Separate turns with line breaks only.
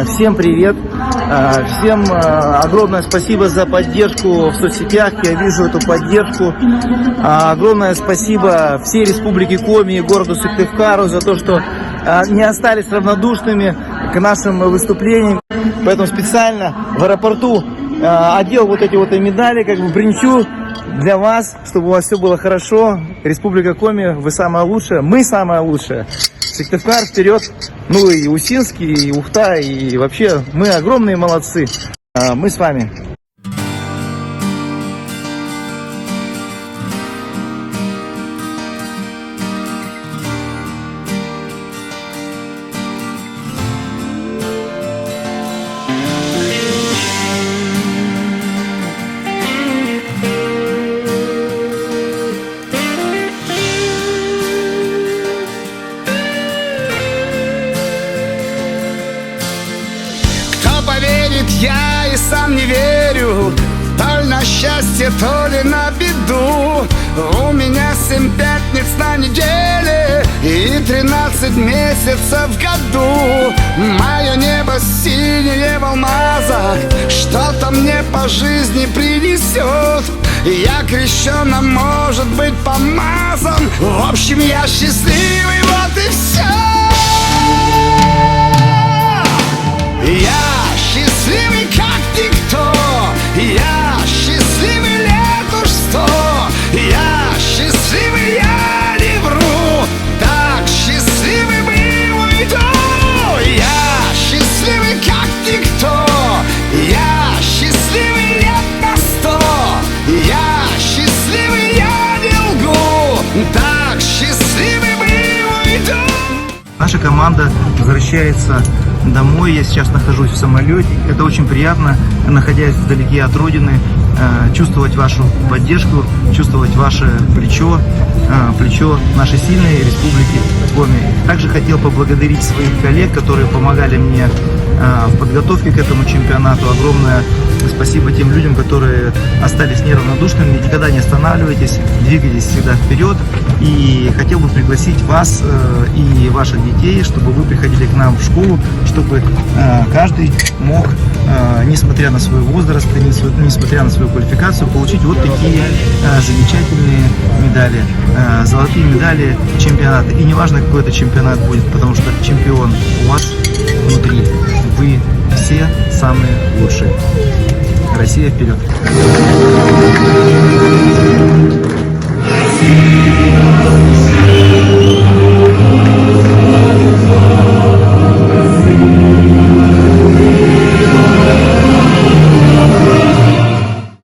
Всем привет! Всем огромное спасибо за поддержку в соцсетях. Я вижу эту поддержку. Огромное спасибо всей Республике Коми и городу Сыктывкару за то, что не остались равнодушными к нашим выступлениям. Поэтому специально в аэропорту одел вот эти вот медали, принесу для вас, чтобы у вас все было хорошо. Республика Коми, вы самая лучшая, мы самая лучшая. Сыктывкар вперед, ну и Усинский, и Ухта, и вообще мы огромные молодцы. Мы с вами.
Я и сам не верю, то ли на счастье, то ли на беду. У меня 7 пятниц на неделе и 13 месяцев в году. Мое небо синее в алмазах что-то мне по жизни принесет. Я крещен, а может быть помазан. В общем, я счастливый, вот и все. Я счастливый, как никто. Я счастливый лет уж 100. Я счастливый, я не вру. Так счастливый был уйду. Я счастливый, как никто. Я счастливый лет на 100. Я счастливый, я не лгу. Так счастливый был уйду.
Наша команда возвращается домой. Я сейчас нахожусь в самолете. Это очень приятно, находясь вдалеке от родины, чувствовать вашу поддержку, чувствовать ваше плечо, плечо нашей сильной Республики Коми. Также хотел поблагодарить своих коллег, которые помогали мне в подготовке к этому чемпионату. Огромное спасибо тем людям, которые остались неравнодушными. Никогда не останавливайтесь, двигайтесь всегда вперед. И хотел бы пригласить вас и ваших детей, чтобы вы приходили к нам в школу, чтобы каждый мог, несмотря на свой возраст, несмотря на свою квалификацию, получить вот такие замечательные медали, золотые медали чемпионата. И неважно, какой это чемпионат будет, потому что чемпион у вас внутри. Вы все самые лучшие. Россия вперед!